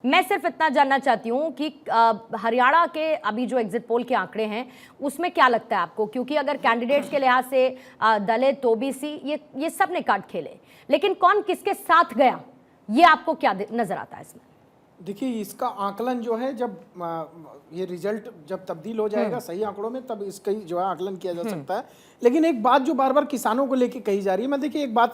मैं सिर्फ इतना जानना चाहती हूँ कि हरियाणा के अभी जो एग्जिट पोल के आंकड़े हैं उसमें क्या लगता है आपको, क्योंकि अगर कैंडिडेट्स के लिहाज से दलित, ओबीसी ये सब ने कार्ड खेले, लेकिन कौन किसके साथ गया ये आपको क्या नजर आता है इसमें? देखिए, इसका आकलन जो है जब ये रिजल्ट जब तब्दील हो जाएगा सही आंकड़ों में, तब इसका जो है आकलन किया जा सकता है। लेकिन एक बात जो बार बार किसानों को लेके कही जा रही है, मैं देखिए एक बात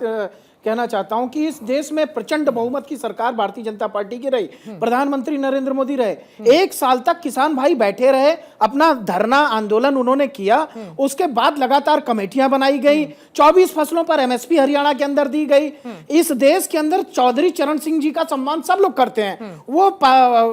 कहना चाहता हूं कि इस देश में प्रचंड बहुमत की सरकार भारतीय जनता पार्टी की रही, प्रधानमंत्री नरेंद्र मोदी रहे, 1 साल तक किसान भाई बैठे रहे, अपना धरना आंदोलन उन्होंने किया, उसके बाद लगातार कमेटियां बनाई गई, 24 फसलों पर एमएसपी हरियाणा के अंदर दी गई। इस देश के अंदर चौधरी चरण सिंह जी का सम्मान सब लोग करते हैं, वो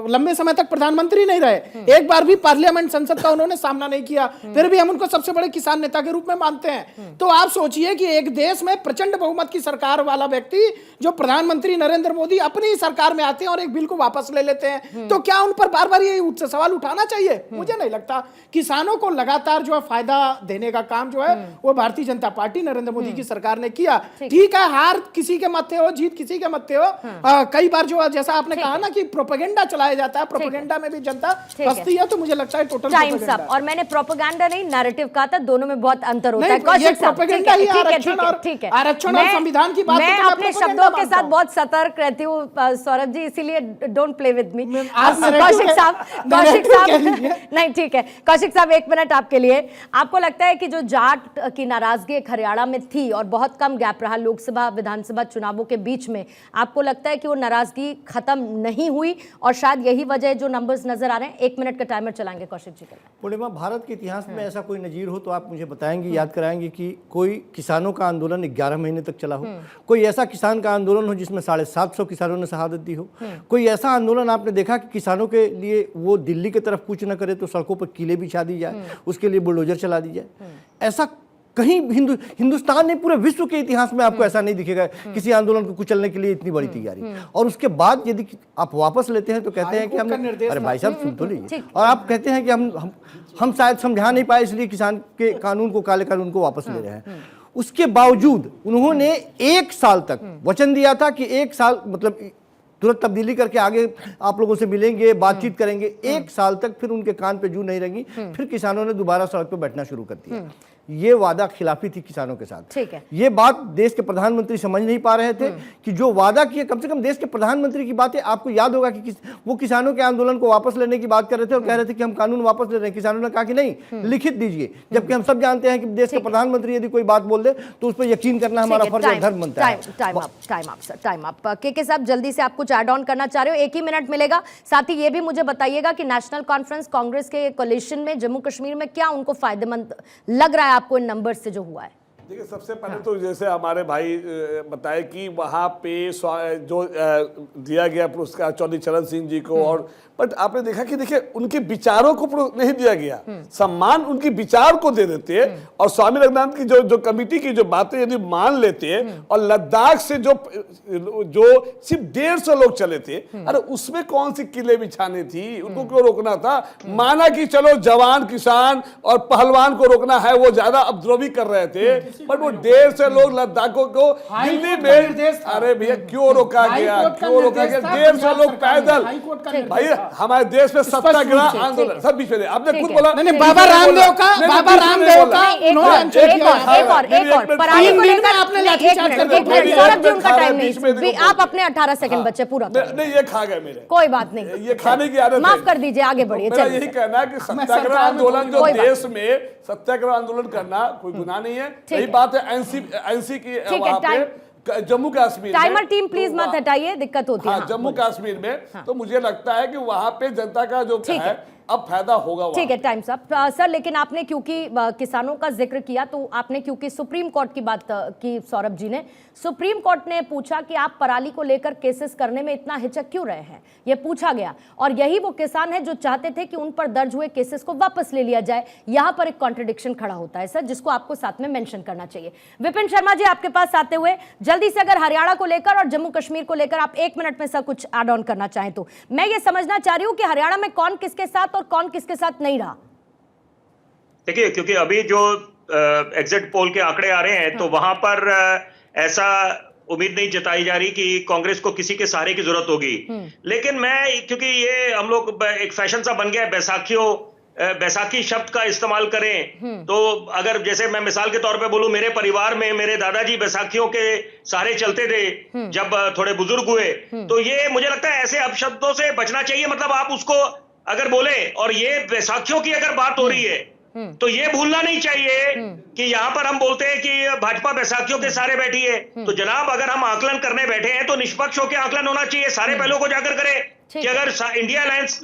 लंबे समय तक प्रधानमंत्री नहीं रहे, एक बार भी पार्लियामेंट संसद का उन्होंने सामना नहीं किया, फिर भी हम उनको सबसे बड़े किसान नेता के रूप में मानते हैं। तो आप सोचिए कि एक देश में प्रचंड बहुमत की सरकार वाला व्यक्ति जो प्रधानमंत्री नरेंद्र मोदी अपनी सरकार में आते हैं और एक बिल को वापस ले लेते हैं, तो क्या उन पर बार बार ये सवाल उठाना चाहिए? मुझे नहीं लगता। किसानों को लगातार जो है फायदा देने का काम जो है वो भारतीय जनता पार्टी नरेंद्र मोदी की सरकार ने किया। ठीक है, हार किसी के मत्थे हो, जीत किसी के मत्थे हो, कई बार जो जैसा आपने कहा ना कि प्रोपेगेंडा चलाया जाता है, प्रोपेगेंडा में भी जनता फंसती है, तो मुझे लगता है टोटल प्रोपेगेंडा। और मैंने प्रोपेगेंडा नहीं, नैरेटिव कहा था, दोनों में बहुत अंतर होता है। कौशिक साहब, आरक्षण और संविधान की बात, मैं अपने शब्दों के साथ बहुत सतर्क रहती हूँ सौरभ जी, इसीलिए don't play with me. Kaushik साहब नहीं, ठीक है कौशिक साहब, 1 मिनट आपके लिए। आपको लगता है कि जो जाट की नाराजगी एक हरियाणा में थी और बहुत कम गैप रहा लोकसभा विधानसभा चुनावों के बीच में, आपको लगता है कि वो नाराजगी खत्म नहीं हुई और शायद यही वजह जो नंबर्स नजर आ रहे हैं? 1 मिनट का टाइमर चलाएंगे कौशिक जी। पूर्णिमा, भारत के इतिहास में ऐसा कोई नजीर हो तो आप मुझे बताएंगे, याद कराएंगे कि कोई किसानों का आंदोलन 11 महीने तक चला हो, कोई ऐसा किसान का आंदोलन हो जिसमें 750 किसानों ने शहादत दी हो, कोई ऐसा आंदोलन आपने देखा कि किसानों के लिए वो दिल्ली की तरफ कूच न करे तो सड़कों पर कीले बिछा दी जाए, उसके लिए बुलडोजर चला दी जाए? ऐसा कहीं हिंदुस्तान ने पूरे विश्व के इतिहास में आपको ऐसा नहीं दिखेगा किसी आंदोलन को कुचलने के लिए इतनी बड़ी तैयारी। और उसके बाद यदि आप वापस लेते हैं तो कहते हैं कि हमने, अरे भाई साहब सुन तो लीजिए, और आप कहते हैं कि हम शायद समझा नहीं पाए इसलिए किसान के कानून को, काले कानून को वापस ले रहे हैं। उसके बावजूद उन्होंने 1 साल तक वचन दिया था कि 1 साल मतलब तुरंत तब्दीली करके आगे आप लोगों से मिलेंगे, बातचीत करेंगे। 1 साल तक फिर उनके कान पे जू नहीं रही, फिर किसानों ने दोबारा सड़क पे बैठना शुरू कर दिया। ये वादा खिलाफी थी किसानों के साथ। ठीक है, ये बात देश के प्रधानमंत्री समझ नहीं पा रहे थे कि जो वादा किए, कम से कम देश के प्रधानमंत्री की बातें आपको याद होगा कि वो किसानों के आंदोलन को वापस लेने की बात कर रहे थे और कह रहे थे कि हम कानून वापस ले रहे हैं। किसानों ने कहा कि नहीं, लिखित दीजिए, जबकि हम सब जानते हैं कि देश के प्रधानमंत्री यदि कोई बात बोल दे तो उस पर यकीन करना हमारा फर्ज और धर्म बनता है। Time up. के साहब, जल्दी से आप कुछ ऐड ऑन करना चाह रहे हो? 1 ही मिनट मिलेगा। साथ ही ये भी मुझे बताइएगा कि नेशनल कॉन्फ्रेंस कांग्रेस के कोलिशन में जम्मू कश्मीर में क्या उनको फायदेमंद लग रहा है आपको इन नंबर से जो हुआ है? देखिए, सबसे पहले तो जैसे हमारे भाई बताए कि वहाँ पे जो दिया गया पुरस्कार चौधरी चरण सिंह जी को, और बट आपने देखा कि देखिए उनके विचारों को नहीं दिया गया सम्मान, उनके विचार को दे देते और स्वामी रघुनाथ की जो कमेटी की जो बातें यदि मान लेते और लद्दाख से जो सिर्फ 150 लोग चले थे, अरे उसमें कौन सी किले बिछाने थी, उनको क्यों रोकना था? माना कि चलो जवान, किसान और पहलवान को रोकना है, वो ज्यादा उपद्रवी कर रहे थे, बट वो 150 लोग लद्दाखों को दिल्ली में, अरे भैया क्यों रोका गया? 150 लोग पैदल। भाई हमारे देश में सत्याग्रह आंदोलन सब बीच में, आपने खुद बोला बाबा रामदेव का आप अपने 18 सेकंड बच्चे पूरा नहीं, ये खा गए मेरे, कोई बात नहीं, ये खाने की आदत, माफ कर दीजिए, आगे बढ़िए। मेरा यही कहना है कि सत्याग्रह आंदोलन जो देश में सत्याग्रह आंदोलन करना कोई गुनाह नहीं है। यही बात है एनसी की वहां पे Jammu Kashmir, timer team please मत हटाइए, दिक्कत होती है। जम्मू कश्मीर में तो मुझे लगता है कि वहां पे जनता का जो है अब फायदा होगा। ठीक है, टाइम्स अप सर। लेकिन आपने क्योंकि किसानों का जिक्र किया तो आपने क्योंकि सुप्रीम कोर्ट की बात की सौरभ जी ने, सुप्रीम कोर्ट ने पूछा कि आप पराली को लेकर केसेस करने में इतना हिचक क्यों रहे हैं, यह पूछा गया। और यही वो किसान है जो चाहते थे कि उन पर दर्ज हुए केसेस को वापस ले लिया जाए। यहां पर एक कॉन्ट्रडिक्शन खड़ा होता है सर, जिसको आपको साथ में मेंशन करना चाहिए। विपिन शर्मा जी, आपके पास आते हुए जल्दी से अगर हरियाणा को लेकर और जम्मू कश्मीर को लेकर आप 1 मिनट में सर कुछ ऐड ऑन करना चाहें तो। मैं ये समझना चाह रही हूं कि हरियाणा में कौन किसके साथ और कौन किसके साथ नहीं रहा। देखिए, क्योंकि अभी जो एग्जिट पोल के आंकड़े आ रहे हैं तो वहां पर ऐसा उम्मीद नहीं जताई जा रही कि कांग्रेस को किसी के सहारे की जरूरत होगी। लेकिन मैं, क्योंकि ये हम लोग एक फैशन सा बन गया है बैसाखी शब्द का इस्तेमाल करें, तो अगर जैसे मैं मिसाल के तौर पे बोलूं, मेरे परिवार में मेरे दादाजी बैसाखियों के सहारे चलते थे जब थोड़े बुजुर्ग हुए, तो ये मुझे लगता है ऐसे अपशब्दों से बचना चाहिए। मतलब आप उसको अगर बोले, और ये बैसाखियों की अगर बात हो रही है तो ये भूलना नहीं चाहिए कि यहाँ पर हम बोलते हैं कि भाजपा बैसाखियों के सहारे बैठी है। तो जनाब, अगर हम आकलन करने बैठे हैं तो निष्पक्ष होकर आकलन होना चाहिए, सारे पहलुओं को जाकर करें कि अगर इंडिया अलायंस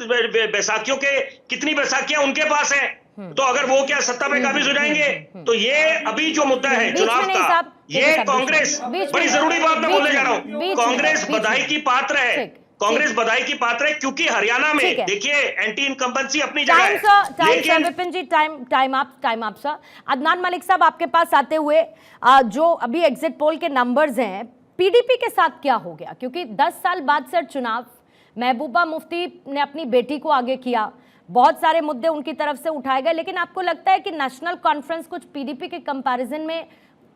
बैसाखियों के कितनी बैसाखियां उनके पास है, तो अगर वो क्या सत्ता पे काबिज हो जाएंगे, तो ये अभी जो मुद्दा है चुनाव का, ये कांग्रेस, बड़ी जरूरी बात मैं बोलने जा रहा हूँ, कांग्रेस बधाई की पात्र है, कांग्रेस बधाई की पात्र है, क्योंकि हरियाणा में देखिए एंटी इनकम्बेंसी अपनी जगह है। लेकिन विपिन जी, टाइम आप सर। अदनान मलिक साहब, आपके पास आते हुए जो अभी एग्जिट पोल के नंबर्स हैं, पीडीपी के साथ क्या हो गया? क्योंकि 10 साल बाद सर चुनाव, महबूबा मुफ्ती ने अपनी बेटी को आगे किया, बहुत सारे मुद्दे उनकी तरफ से उठाए गए, लेकिन आपको लगता है कि नेशनल कॉन्फ्रेंस कुछ पीडीपी के कंपैरिजन में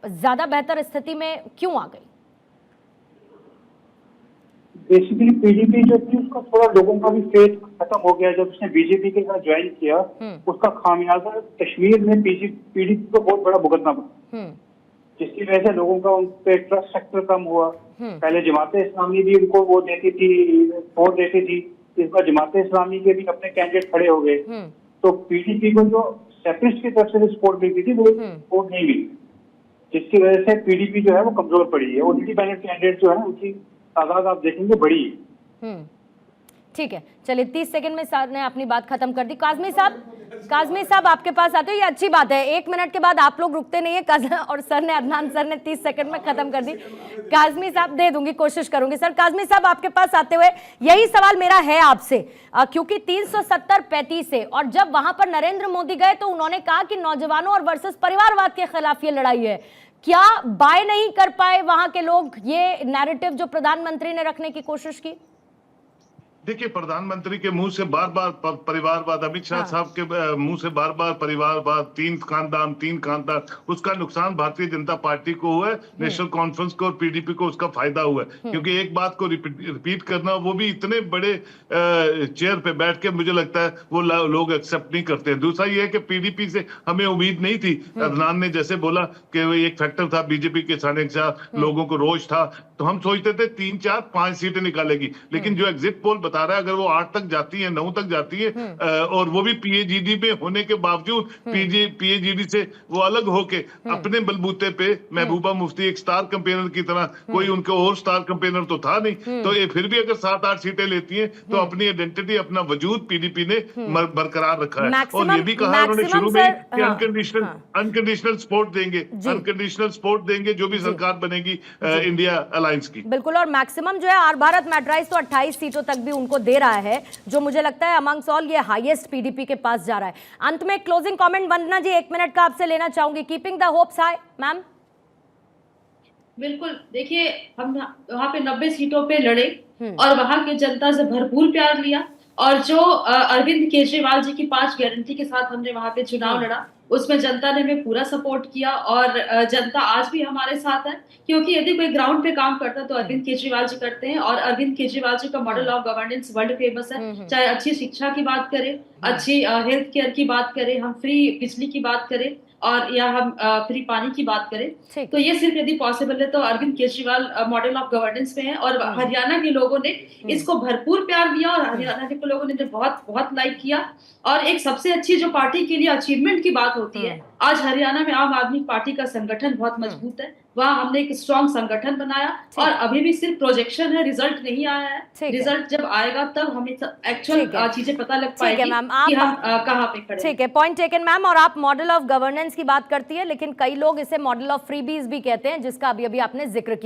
ज्यादा बेहतर स्थिति में क्यों आ गई? बेसिकली पीडीपी जो थी उसका थोड़ा लोगों का भी फेथ खत्म हो गया जब उसने बीजेपी के साथ ज्वाइन किया। उसका खामियाजा कश्मीर में पीडीपी को बहुत बड़ा भुगतना पड़ा, जिसकी वजह से लोगों का उन पे ट्रस्ट फैक्टर कम हुआ। पहले जमात इस्लामी भी उनको वो देती थी, वोट देती थी, इस बार जमात इस्लामी के भी अपने कैंडिडेट खड़े हो गए, तो पीडीपी को जो सेपरेटिस्ट की तरफ से सपोर्ट मिलती थी वो सपोर्ट नहीं मिली, जिसकी वजह से पीडीपी जो है वो कमजोर पड़ी है। और इंडिपेंडेंट कैंडिडेट जो है उनकी तादाद आप देखेंगे बड़ी है। ठीक है, चलिए 30 सेकंड में सर ने अपनी बात खत्म कर दी। काजमी साहब आपके पास आते हो, ये अच्छी बात है, 1 मिनट के बाद आप लोग रुकते नहीं है, और सर ने, अदनान सर ने 30 सेकंड में खत्म कर दी। काजमी साहब दे दूंगी, कोशिश करूंगी। सर, काजमी साहब आपके पास आते हुए यही सवाल मेरा है आपसे, क्योंकि 370-35 से, और जब वहां पर नरेंद्र मोदी गए तो उन्होंने कहा कि नौजवानों और वर्सेस परिवारवाद के खिलाफ ये लड़ाई है। क्या बाय नहीं कर पाए वहां के लोग ये नैरेटिव जो प्रधानमंत्री ने रखने की कोशिश की? देखिए, प्रधानमंत्री के मुंह से बार बार परिवारवाद, अमित शाह साहब के मुंह से बार बार परिवारवाद, तीन खानदान, उसका नुकसान भारतीय जनता पार्टी को हुआ है, नेशनल कॉन्फ्रेंस को और पीडीपी को उसका फायदा हुआ है। क्योंकि एक बात को रिपीट करना, वो भी इतने बड़े चेयर पे बैठ के, मुझे लगता है वो लोग एक्सेप्ट नहीं करते हैं। दूसरा ये है कि पीडीपी से हमें उम्मीद नहीं थी। अदनान ने जैसे बोला कि वो एक फैक्टर था बीजेपी के साथ, लोगों को रोष था, तो हम सोचते थे 3, 4, 5 सीटें निकालेगी। लेकिन जो एग्जिट पोल बता रहा है, अगर वो 8 तक जाती है, 9 तक जाती है, और वो भी पीएजीडी में होने के बावजूद, पीएजीडी से वो अलग होके अपने बलबूते पे महबूबा मुफ्ती एक स्टार कैंपेनर की तरह, कोई उनके और स्टार कैंपेनर तो था नहीं, तो ये फिर भी अगर 7-8 सीटें लेती हैं तो अपनी आइडेंटिटी, अपना वजूद पीडीपी ने बरकरार रखा है। और ये भी कहा उन्होंने शुरू में कि अनकंडीशनल सपोर्ट देंगे जो भी सरकार बनेगी इंडिया अलायंस की। बिल्कुल, और मैक्सिमम जो है आर भारत मैट्राइज तो 28 सीटों तक भी उनको दे रहा है, जो मुझे लगता है अमंग्स ऑल ये हाईएस्ट पीडीपी के पास जा रहा है। अंत में क्लोजिंग कमेंट वंदना जी 1 मिनट का आपसे लेना चाहूंगी। Keeping the hopes high, ma'am. बिल्कुल, देखिए हम वहाँ पे 90 सीटों पे लड़े और वहाँ की जनता से भरपूर प्यार लिया, और जो अरविंद केजरीवाल जी की 5 गारंटी के साथ हमने वहाँ पे चुनाव लड़ा, उसमें जनता ने हमें पूरा सपोर्ट किया, और जनता आज भी हमारे साथ है। क्योंकि यदि कोई ग्राउंड पे काम करता है तो अरविंद केजरीवाल जी करते हैं, और अरविंद केजरीवाल जी का model of governance world famous है। चाहे अच्छी शिक्षा की बात करें, अच्छी हेल्थ केयर की बात करें, हम फ्री बिजली की बात करें, और या हम फ्री पानी की बात करें, तो ये सिर्फ यदि पॉसिबल है तो Arvind Kejriwal model of governance में है। और हरियाणा के लोगों ने इसको भरपूर प्यार दिया, और हरियाणा के लोगों ने बहुत बहुत लाइक किया। और एक सबसे अच्छी जो पार्टी के लिए अचीवमेंट की बात होती है, आज हरियाणा में आम आदमी पार्टी का संगठन बहुत मजबूत है, वहाँ हमने एक स्ट्रॉन्ग संगठन बनाया, और अभी भी सिर्फ प्रोजेक्शन है, रिजल्ट नहीं आया है। रिजल्ट जब आएगा तब हमें एक्चुअल चीजें पता लग पाएगी कि हम कहाँ पे खड़े। ठीक है, पॉइंट टेकन मैम। और आप मॉडल ऑफ गवर्नेंस की बात करती है, लेकिन कई लोग इसे मॉडल ऑफ फ्रीबीज भी कहते हैं, जिसका अभी अभी आपने जिक्र किया।